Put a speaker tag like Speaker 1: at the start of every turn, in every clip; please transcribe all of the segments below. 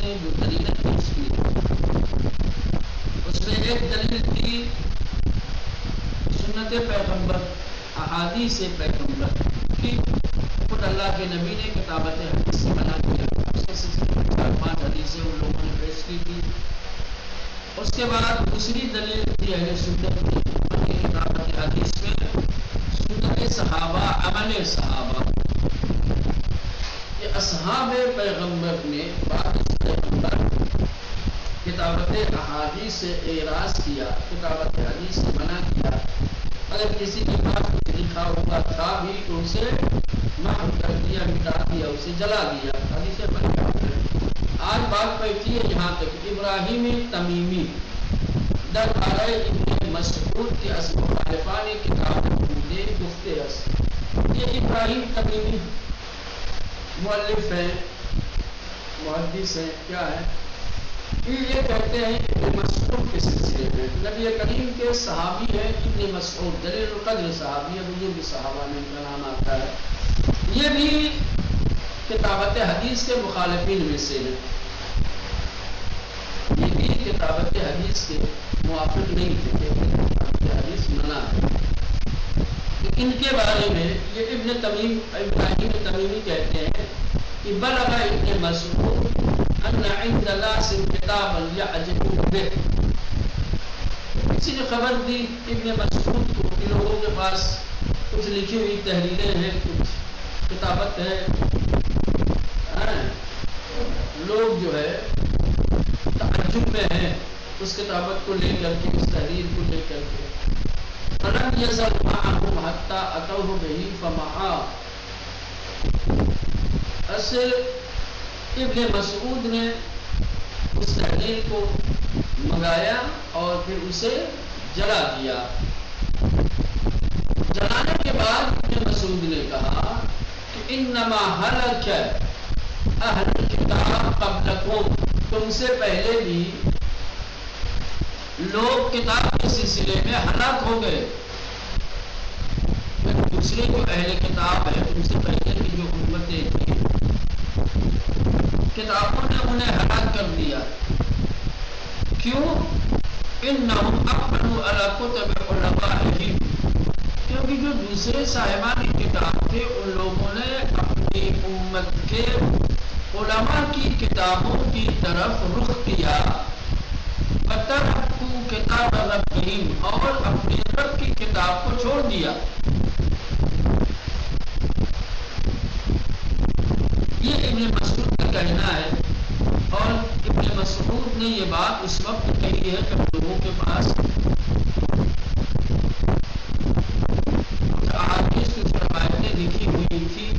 Speaker 1: نے جو دلیلیں پیش کی اس میں ایک دلیل تھی سنت پیغمبر، احادیث پیغمبر کی خود اللہ کے نبی نے کتابت حدیث سے منع کیا، اس کے سلسلے میں 4-5 حدیثیں ان لوگوں نے پیش کی تھی۔ اس کے بعد دوسری دلیل تھی اہل سنت کی کتابت حدیث میں سنت صحابہ، عمل صحابہ۔ یہ اصحاب پیغمبر نے بعد پیغمبر کتابت احادیث سے اعراض کیا، کتابت حدیث سے منع کیا۔ اگر کسی کے پاس کچھ لکھا ہوا تھا بھی تو اسے محو کر دیا، مٹا دیا، اسے جلا دیا، حدیث بن گیا۔ آج بات پہنچی ہے یہاں تک ابراہیم تمیمی دربارہ ابن مسعود کے اصل مخالفان کتاب نے گفتے اس یہ ابراہیم تمیمی مؤلف ہیں، محدث ہیں، کیا ہے یہ کہتے ہیں ابن مسعود کے سلسلے میں نبی کریم کے صحابی ہیں ابن مسعود، جلیل القدر صحابی ہے، بزرگ صحابہ میں ان کا نام آتا ہے۔ یہ بھی کتابت حدیث کے مخالفین میں سے ہیں، یہ بھی کتابت حدیث کے موافق نہیں تھے کہ کتابت حدیث منع ہے۔ ان کے بارے میں یہ ابن تمیم ابراہیم تمیمی کہتے ہیں کہ بلغ ابن مسعود ان عند ناس کتابا يعجبون به، کسی نے خبر دی ابن مسعود کو کہ لوگوں کے پاس کچھ لکھی ہوئی تحریریں ہیں، کچھ کتابت ہے، لوگ جو ہے تعجب میں ہیں اس کتابت کو لے کر کے، اس تحریر کو لے کر کے۔ فلم يزل معهم حتى اتوه به فمحا، اصل ابن مسعود نے اس تحریر کو منگایا اور پھر اسے جلا دیا۔ جلانے کے بعد ابن مسعود نے کہا کہ انما ہلک اہل کتاب قبلکم، تم سے پہلے بھی لوگ کتاب کے سلسلے میں ہلاک ہو گئے۔ دوسرے جو اہل کتاب ہے تم سے پہلے کی جو امتیں تھیں، کتابوں نے انہیں ہلاک کر دیا۔ کیوں؟ انہم اقبلوا علی کتب علمائہم، کیونکہ جو دوسرے صاحبان کتاب تھے ان لوگوں نے اپنی امت کے علماء کی کتابوں کی طرف رخ کیا، وترکوا کتاب ربہم، اور اپنے رب کی کتاب کو چھوڑ دیا۔ یہ ابن مسعود کا کہنا ہے، اور ابن مسعود نے یہ بات اس وقت کہی ہے جب لوگوں کے پاس احادیث کچھ روایتیں لکھی ہوئی تھی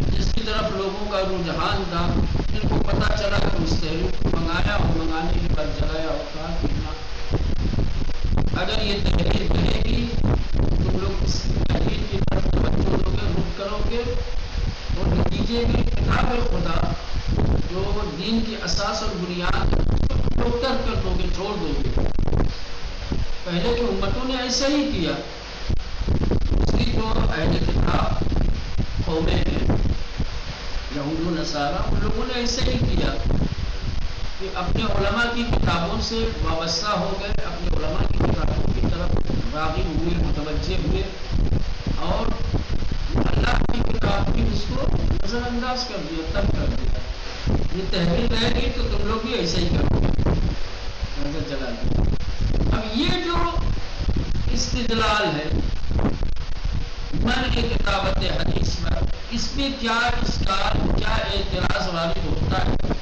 Speaker 1: جس کی طرف لوگوں کا رجحان تھا۔ ان کو پتہ چلا کہ اس تحریر کو منگایا اور منگانے کے بعد جلایا اور کہا کہ اگر یہ تحریر رہے گی تم لوگ اس تحریر کی طرف توجہ دو گے، رخ کرو گے، اور نتیجے میں کتاب خدا جو دین کی اساس اور بنیاد ہے اس کو ڈاکٹر کر دو گے، چھوڑ دو گے۔ پہلے کی امتوں نے ایسا ہی کیا، دوسری جو اہل کتاب قومیں ہیں یہود و نصارہ، ان لوگوں نے ایسا ہی کیا کہ اپنے علماء کی کتابوں سے وابستہ ہو گئے، اپنے علماء کی کتابوں کی طرف راغب ہوئے، متوجہ ہوئے، اور اللہ کی کتاب بھی اس کو نظر انداز کر دیا، ترک کر دیا۔ یہ تحریر رہے گی تو تم لوگ بھی ایسا ہی کرو گے، نظر جلا دیا۔ اب یہ جو استدلال ہے منع کتابت حدیث پر، اس میں کیا اشکال، کیا اعتراض وارد ہوتا ہے،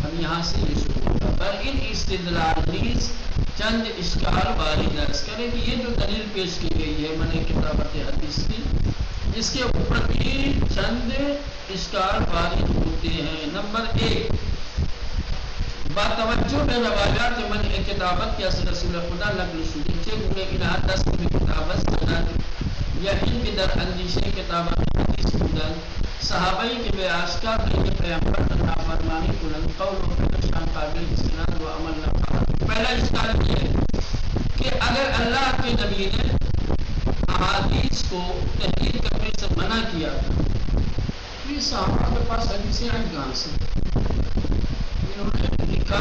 Speaker 1: ہم یہاں سے یہ شروع ہوتا ہے۔ پر ان استدلال نیز چند اشکال وارد درس کریں کہ یہ جو دلیل پیش کی گئی ہے منع کتابت حدیث کی، اس کے اوپر بھی چند اشکال وارد ہوتے ہیں۔ نمبر 1، باتوجہ میں روایات منع کتابت کے اثر رسول خدا نقل شدی چه گونه این دست به کتابت زدند یا این که در اندیشه کتابت حدیث بودند، صحابه‌ای که به آشکار بین پیامبر نافرمانی کنند، قول و فعلشان قابل استناد و عمل نخواهد۔ پہلا اشکال یہ ہے کہ اگر اللہ کے نبی نے احادیث کو تحریر کرنے سے منع کیا تو یہ صحابہ کے پاس حدیثیں آئی کہاں سے؟ انہوں نے لکھا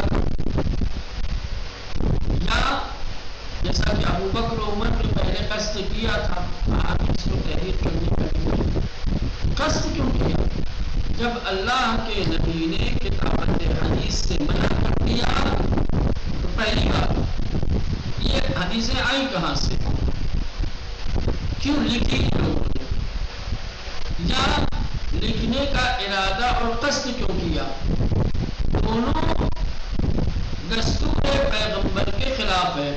Speaker 1: یا جیسا کہ ابو بکر و عمر نے پہلے قصد کیا تھا احادیث کو تحریر کرنے کے لیے، قصد کیوں کیا؟ جب اللہ کے نبی نے کتابت حدیث سے منع کر دیا تو پہلی بات یہ حدیثیں آئی کہاں سے، کیوں لکھی لوگوں نے، یا لکھنے کا ارادہ اور قصد کیوں کیا؟ دونوں دستور پیغمبر کے خلاف ہے۔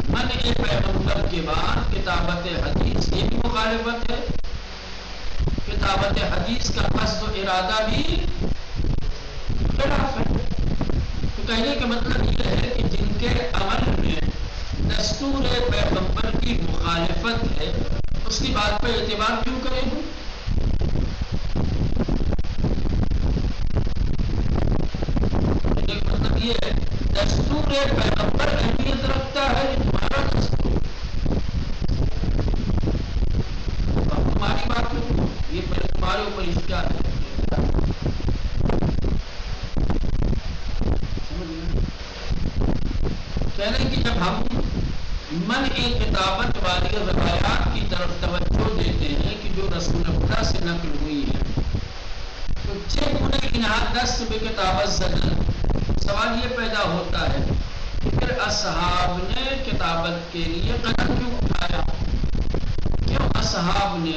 Speaker 1: منع پیغمبر کے بعد کتابت حدیث یہ بھی مخالفت ہے، کتابت حدیث کا قصد و ارادہ بھی خلاف ہے۔ تو کہنے کا مطلب یہ ہے کہ جن کے عمل میں دستور پیغمبر کی مخالفت ہے اس کی بات پر اعتبار کیوں کریں گے؟ کہنے کا مطلب یہ ہے دستور پیغمبر اہمیت رکھتا ہے، تمہارا دستور تمہاری بات میں یہ پہلے تمہارے اوپر اشکال ہے۔ کہنے کہ جب ہم منع کتابت والی روایات کی طرف توجہ دیتے ہیں کہ جو رسول اللہ سے نقل ہوئی ہے تو جب انہیں انہا دست بے کتابت زدن، سوال یہ پیدا ہوتا ہے کہ پھر اصحاب نے کتابت کے لیے قدم کیوں اٹھایا؟ کیوں اصحاب نے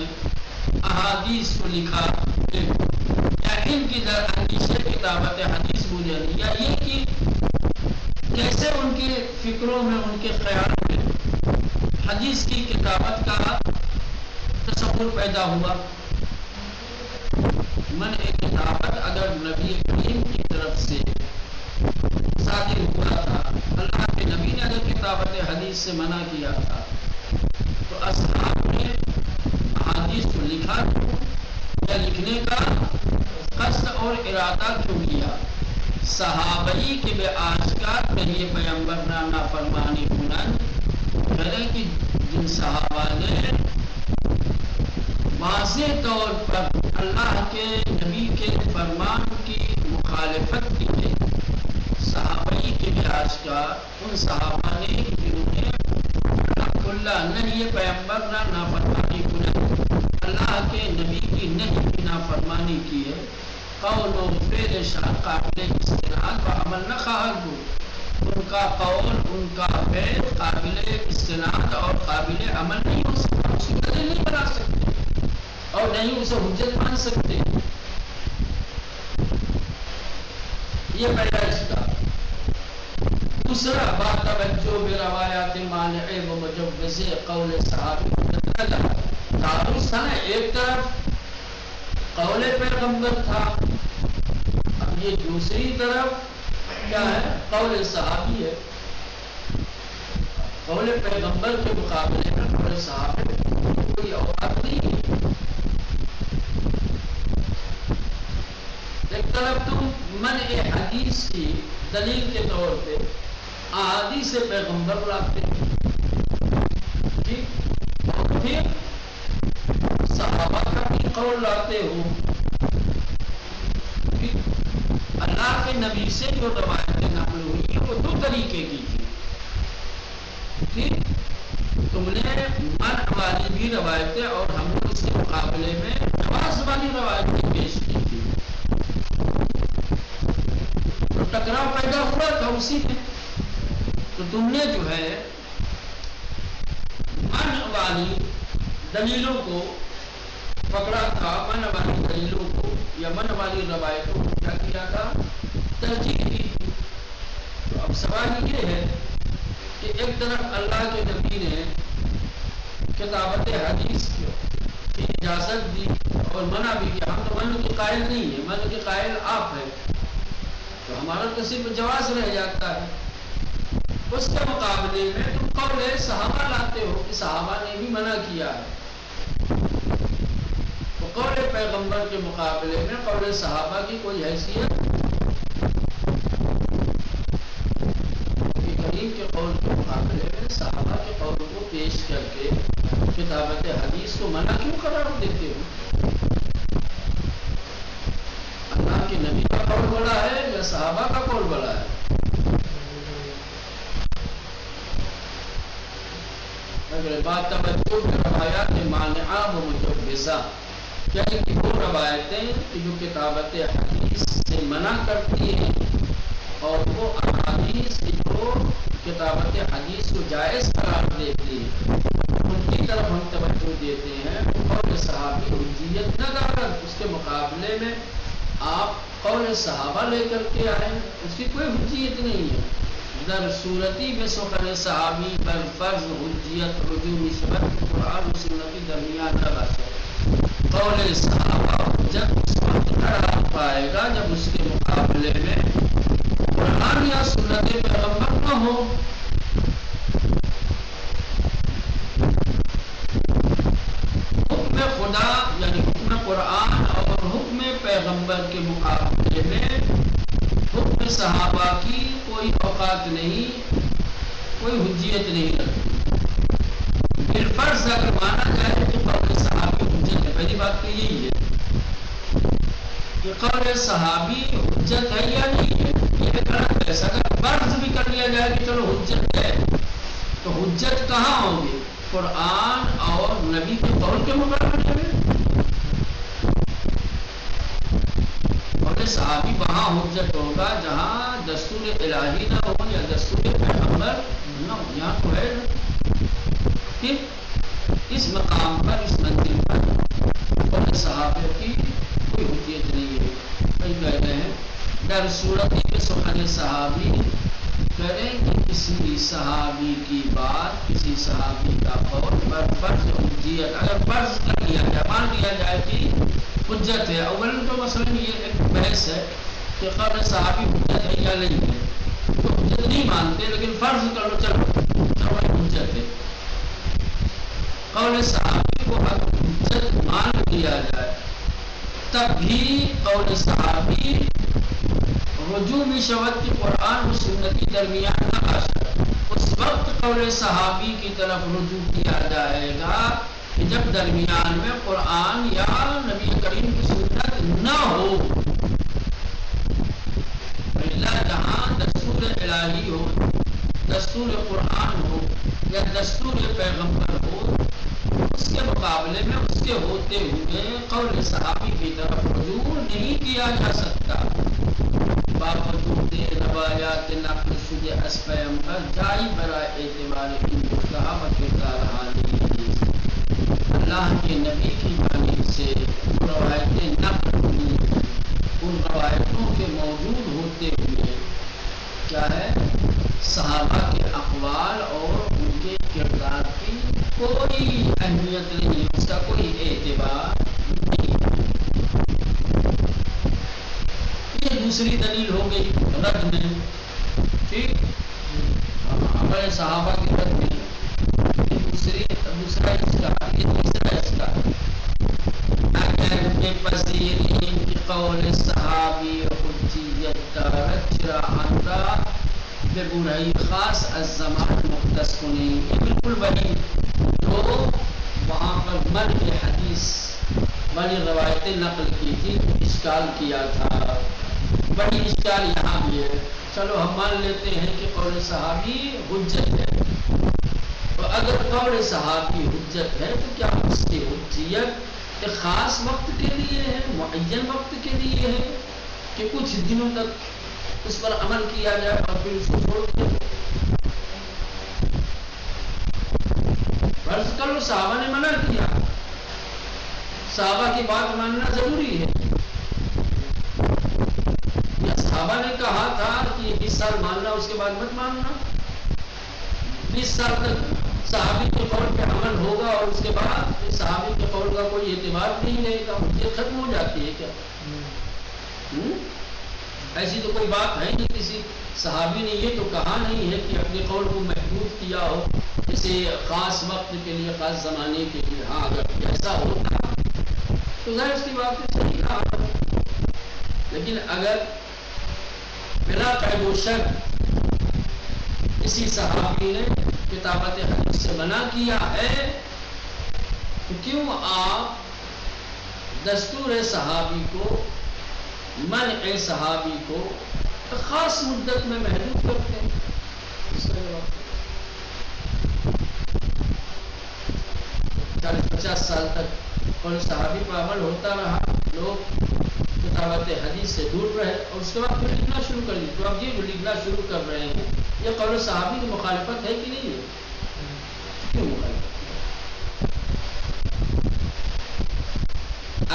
Speaker 1: احادیث کو لکھا؟ یا ان کی در اندیش کتابت حدیث بوجھنی، یا یہ کہ کیسے ان کے فکروں میں ان کے خیال میں حدیث کی کتابت کا تصور پیدا ہوا؟ منع کتابت اگر نبی کریم کی طرف سے صادر ہوا تھا، اللہ کے نبی نے اگر کتابت حدیث سے منع کیا تھا تو اصحاب نے حدیث کو لکھا یا لکھنے کا قصد اور ارادہ کیوں کیا؟ صحابی کے بے آشکار کہیے پیغمبر نافرمانی کنن، کہنے کہ جن صحابہ نے واضح طور پر اللہ کے نبی کے فرمان کی مخالفت کی ہے، صحابی کے بے آشکار ان صحابہ نے جنہوں نے اللہ نہیں یہ پیغمبر نافرمانی کنن، اللہ کے نبی کی نہیں کی نافرمانی کی ہے، قول و فعل شان قابل استناد و عمل نہ خواہد ہو، ان کا قول ان کا فعل قابل استناد اور قابل عمل نہیں ہو سکتا، اس کی دلیل نہیں بنا سکتے اور نہیں اسے حجت مان سکتے۔ یہ پہلا رشتہ۔ دوسرا بات توجہ بے روایات مانع و مجوز قول صحابی مدلل، تعارض تھا نا، ایک طرف قول پیغمبر تھا، اب یہ دوسری طرف کیا ہے؟ قول صحابی ہے۔ قول پیغمبر کے مقابلے میں قول صحابی کوئی اوقات نہیں ہے۔ ایک طرف تم منع حدیث کی دلیل کے طور پہ احادیث پیغمبر لاتے اور پھر صحابہ کا بھی قول لاتے ہو، اللہ کے نبی سے جو روایتیں نقل ہوئی وہ دو طریقے کی تھی، تم نے منع والی بھی روایتیں اور ہم نے اس کے مقابلے میں جواز والی روایتیں پیش کی تھی، تو ٹکراؤ پیدا ہوا تھا اسی میں۔ تو تم نے جو ہے منع والی دلیلوں کو پکڑا تھا، منع والی دلیلوں کو یا منع والی روایتوں کو کیا کیا تھا؟ ترجیح دی تھی۔ تو اب سوال یہ ہے کہ ایک طرف اللہ کے نبی نے کتابت حدیث کی اجازت دی اور منع بھی کیا، ہم تو منع کے قائل نہیں ہیں، منع کے قائل آپ ہیں، تو ہمارا تو صرف جواز رہ جاتا ہے۔ اس کے مقابلے میں تم قول صحابہ لاتے ہو کہ صحابہ نے بھی منع کیا ہے، تو قول پیغمبر کے مقابلے میں قول صحابہ کی کوئی حیثیت نبی کریم کے قول کے مقابلے میں صحابہ کے قول کو پیش کر کے کتابت حدیث کو منع کیوں قرار دیتے ہو؟ اللہ کے نبی کا قول بڑا ہے یا صحابہ کا قول بڑا ہے؟ اگر بات توجہ کی روایات مانعہ و مجوزہ، یعنی کہ وہ روایتیں کہ جو کتابت حدیث سے منع کرتی ہیں اور وہ احادیث کی جو کتابت حدیث کو جائز قرار دیتی ہے ان کی طرف ہم توجہ دیتے ہیں۔ قول صحابی حجیت نہ دارد، اس کے مقابلے میں آپ قول صحابہ لے کر کے آئے، اس کی کوئی حجیت نہیں ہے۔ در صورتی میں سخن صحابی بر فرض حجیت رجوع نسبت قرآن و سنت درمیان نہ باشد۔ قول صحابہ جب اس وقت قرار پائے گا جب اس کے مقابلے میں قرآن یا سنت پیغمبر نہ ہو۔ حکم خدا یعنی حکم قرآن اور حکم پیغمبر کے مقابلے میں حکم صحابہ کی کوئی اوقات نہیں، کوئی حجیت نہیں رکھتی۔ بالفرض اگر مانا جائے تو قول صحابی حجت ہے۔ پہلی بات تو یہی ہے کہ قول صحابی حجت ہے یا نہیں ہے، یہ غلط ہے۔ اگر فرض بھی کر لیا جائے کہ چلو حجت ہے تو حجت کہاں ہوگی؟ قرآن اور نبی کے قول کے مقابلے میں۔ قول صحابی وہاں حجت ہوگا جہاں دستور الہی نہ ہو یا دستور پیغمبر نہ ہو۔ یہاں تو ہے کہ اس مقام پر، اس منزل پر قول صحابہ کی کوئی حجیت نہیں ہے۔ کئی کہتے ہیں در صورتی کے سخن صحابی، کریں کہ کسی صحابی کی بات، کسی صحابی کا قول پر فرض حجیت اگر فرض کر لیا جائے، مان لیا جائے کہ حجت ہے۔ اول تو مثلا یہ ایک بحث ہے کہ قول صحابی حجت ہے یا نہیں ہے، تو حجت نہیں مانتے لیکن فرض کر لو چلو حجت ہے۔ قول صحابی کو اگر حجت مان لیا جائے تب بھی قول صحابی رجوع بھی شود کہ قرآن و سنت کے درمیان نہ باشد۔ اس وقت قول صحابی کی طرف رجوع کیا جائے گا کہ جب درمیان میں قرآن یا نبی کریم کی سنت نہ ہو۔ اللہ جہاں دستور الہی ہو، دستور قرآن ہو یا دستور پیغمبر ہو، اس کے مقابلے میں اس کے ہوتے ہوئے قول صحابی کی طرف رجوع نہیں کیا جا سکتا۔ باوجود روایات نقل شدہ از پیغمبر جائی برائے اعتبار ان مستحب کردارحانی اللہ کے نبی کی جانب سے روایتیں نقل ہوئی، ان روایتوں کے موجود ہوتے ہوئے کیا ہے صحابہ کے اقوال اور ان کے کردار کی کوئی اہمیت نہیں ہے، اس کا کوئی اعتبار نہیں ہے۔ یہ دوسری دلیل ہو گئی رد میں، ٹھیک ہمارے صحابہ کی رد میں۔ دوسرا اس کا، یہ تیسرا اس کا، اگر بے پذیرین کی قول صحابی حجیت دارد چرا آنرا بے برہی خاص از زمان مختص کنی۔ یہ بالکل وہی جو وہاں پر مرد حدیث والی روایتیں نقل کی تھی، اشکال کیا تھا، وہی اشکال یہاں بھی ہے۔ چلو ہم مان لیتے ہیں کہ قول صحابی حجت ہے، تو اگر قول صحابی حجت ہے تو کیا اس کی حجیت ایک خاص وقت کے لیے ہے، معین وقت کے لیے ہے کہ کچھ دنوں تک اس پر عمل کیا جائے اور پھر اس کو چھوڑ دیا؟ فرض کر لو صحابہ نے منع کیا، صحابہ کی بات ماننا ضروری ہے، یا صحابہ نے کہا تھا کہ 20 سال ماننا اس کے بعد مت ماننا، 20 سال تک صحابی کے قول پہ عمل ہوگا اور اس کے بعد صحابی کے قول کا کوئی اعتبار نہیں رہے گا، یہ ختم ہو جاتی ہے کیا؟ ایسی تو کوئی بات ہے نہیں، کسی صحابی نے یہ تو کہا نہیں ہے کہ اپنے قول کو محدود کیا ہو کسی خاص وقت کے لیے، خاص زمانے کے لیے۔ ہاں اگر ایسا ہوتا تو ظاہر اس کی بات تو صحیح کہا، لیکن اگر بلا قید و شرط کسی صحابی نے کتابت حدیث سے منع کیا ہے تو کیوں آپ دستور صحابی کو، منع صحابی کو خاص مدت میں محدود کرتے ہیں؟ اس کا جواب 40-50 سال تک اور صحابی پر عمل ہوتا رہا، لوگ کتابت حدیث سے دور رہے، اور اس کے بعد پھر لکھنا شروع کر دی. تو اب یہ جو لکھنا شروع کر رہے ہیں یہ قول صحابی کی مخالفت ہے کہ نہیں ہے؟ کیوں مخالفت؟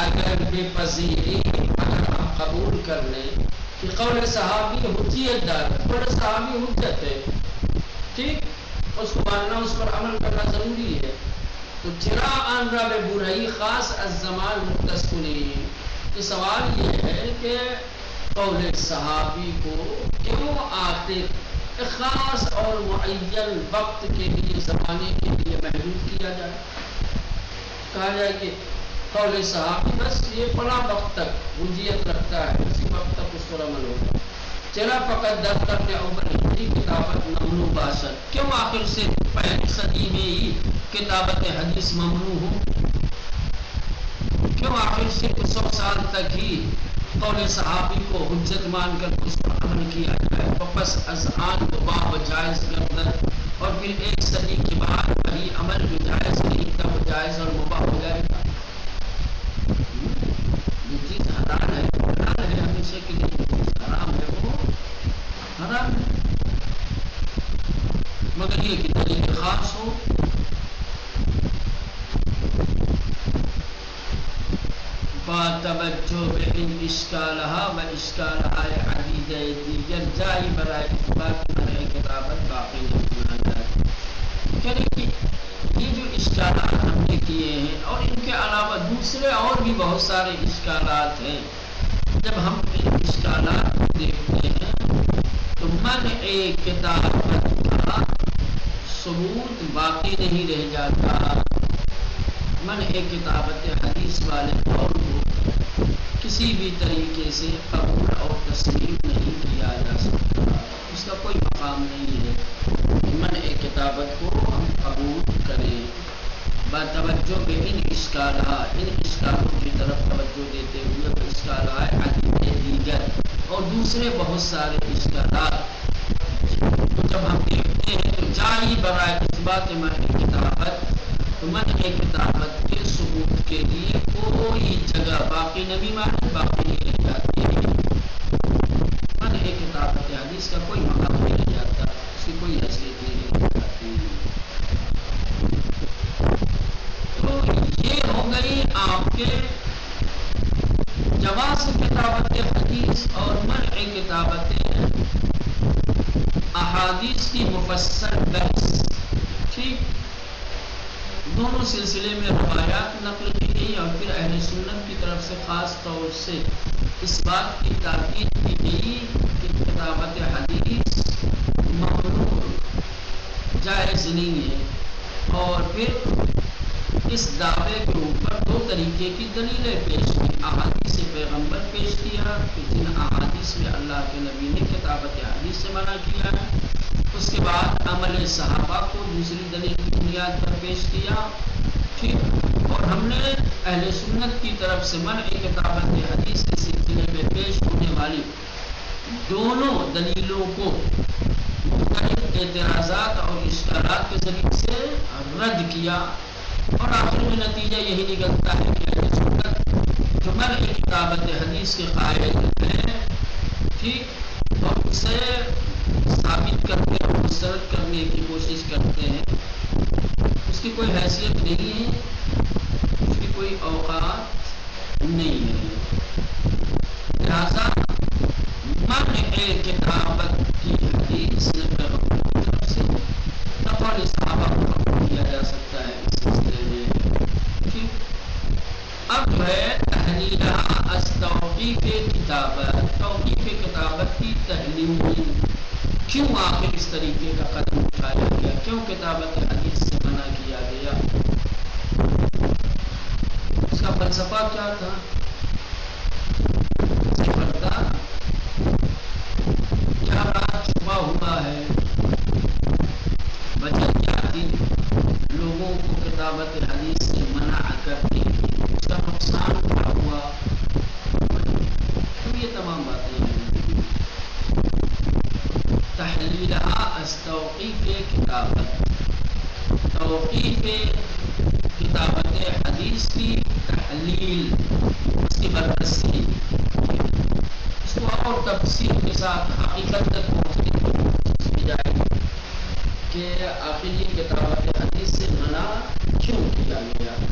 Speaker 1: اگر بے پذیری، اگر ہم قبول کر لیں کہ قول صحابی حجیت دار، قول صحابی حجت ہے، ٹھیک، اس کو ماننا، اس پر عمل کرنا ضروری ہے، تو چرا آنرا بے برہی خاص الزمان متصقلی. تو سوال یہ ہے کہ قول صحابی کو کیوں آتے خاص اور معین وقت کے لیے، زمانے کے لیے محدود کیا جائے؟ کہا جائے کہ قول صحابی بس یہ فلاں وقت تک حجیت رکھتا ہے، اسی وقت تک اس پر عمل ہوگا. چرا فقط دفتر کے اوپر ہندی کتابت ممنوع باشد. کیوں آخر سے پہلی صدی میں ہی کتابت حدیث ممنوع ہو؟ کیوں آخر سے 100 سال تک ہی قول صحابی کو حجت مان کر اس پر عمل کیا جائے؟ واپس اذہان کو باب جائز گردن، اور پھر 1 صدی کے بعد وہی عمل جو جائز نہیں تھا وہ جائز اور مباح ہو جائے گا. یہ چیز حلال ہے، حلال ہے ہمیشہ کے لیے، جو چیز حرام ہے وہ حرام ہے، مگر یہ کہ دلیل خاص ہو. توجہ بِإِنْ إِشْكَالَهَا وَإِشْكَالَهَا عَدِيدَ دیگر جائی برائے اثبات منع کتابت باقی نہیں مانا جائے. یعنی کہ یہ جو اشکالات ہم نے کیے ہیں اور ان کے علاوہ دوسرے اور بھی بہت سارے اشکالات ہیں، جب ہم ان اشکالات کو دیکھتے ہیں تو منع کتابت کا ثبوت باقی نہیں رہ جاتا. منع کتابت حدیث والے قول کو کسی بھی طریقے سے قبول اور تسلیم نہیں کیا جا سکتا، اس کا کوئی مقام نہیں ہے. منع کتابت کو ہم قبول کریں با توجہ بے ان اشکالہ، ان اشکالوں کی طرف توجہ دیتے ہوئے، اشکالہ عدید دیگر اور دوسرے بہت سارے اشکالات. تو جب ہم دیکھتے ہیں تو جائی برائے اثبات منع کتابت، تو منع کتابت کے ثبوت کے لیے کوئی جگہ باقی نہیں مانی، باقی نہیں رہ جاتی ہے. منع کتابت حدیث کا کوئی مقام نہیں رہ جاتا، اس کی کوئی حیثیت نہیں رہ جاتی. تو یہ ہو گئی آپ کے جواز کتابت حدیث اور منع کتابت احادیث کی مفصل بحث. ٹھیک، دونوں سلسلے میں روایات نقل کی گئی اور پھر اہل سنت کی طرف سے خاص طور سے اس بات کی تاکید کی گئی کہ کتابت حدیث ممنوع، جائز نہیں ہے. اور پھر اس دعوے کے اوپر 2 طریقے کی دلیلیں پیش کی. احادیث پیغمبر پیش کیا کہ جن احادیث میں اللہ کے نبی نے کتابت حدیث سے منع کیا ہے. اس کے بعد عمل صحابہ کو دوسری دلیل کی بنیاد پر پیش کیا. ٹھیک، اور ہم نے اہل سنت کی طرف سے منع کتابت حدیث کے سلسلے میں پیش ہونے والی دونوں دلیلوں کو مختلف اعتراضات اور اشکالات کے ذریعے سے رد کیا. اور آخر میں نتیجہ یہی نکلتا ہے کہ اہل سنت جو منع کتابت حدیث کے قائل ہیں، ٹھیک، اور اسے ثابت کرنے اور مسترد کرنے کی کوشش کرتے ہیں، اس کی کوئی حیثیت نہیں ہے، اس کی کوئی اوقات نہیں ہے. لہذا منع کتابت کی حدیث پیغمبر کی طرف سے قول صحابہ کو قبول کیا جا سکتا ہے اس سلسلے میں. ٹھیک، اب جو ہے تحلیلہ از توقیف کتابت، توقیف کتابت کی تحلیل. کیوں آخر اس طریقے کا قدم اٹھایا گیا؟ کیوں کتابت حدیث سے منع کیا گیا؟ اس کا فلسفہ کیا تھا؟ پردہ کیا رات چھپا ہوا ہے؟ وجہ کیا تھی لوگوں کو کتابت حدیث سے منع منع کرتی تھی، اس کا نقصان کیا ہوا، تو یہ تمام باتیں ہیں. تحلیلها از توقیف کتابت، توقیف کتابت حدیث کی تحلیل، اس کی بررسی، اس کو اور تفصیل کے ساتھ حقیقت تک پہنچنے کی کوشش کی جائے کہ آخر یہ کتابت حدیث سے منع کیوں کیا گیا.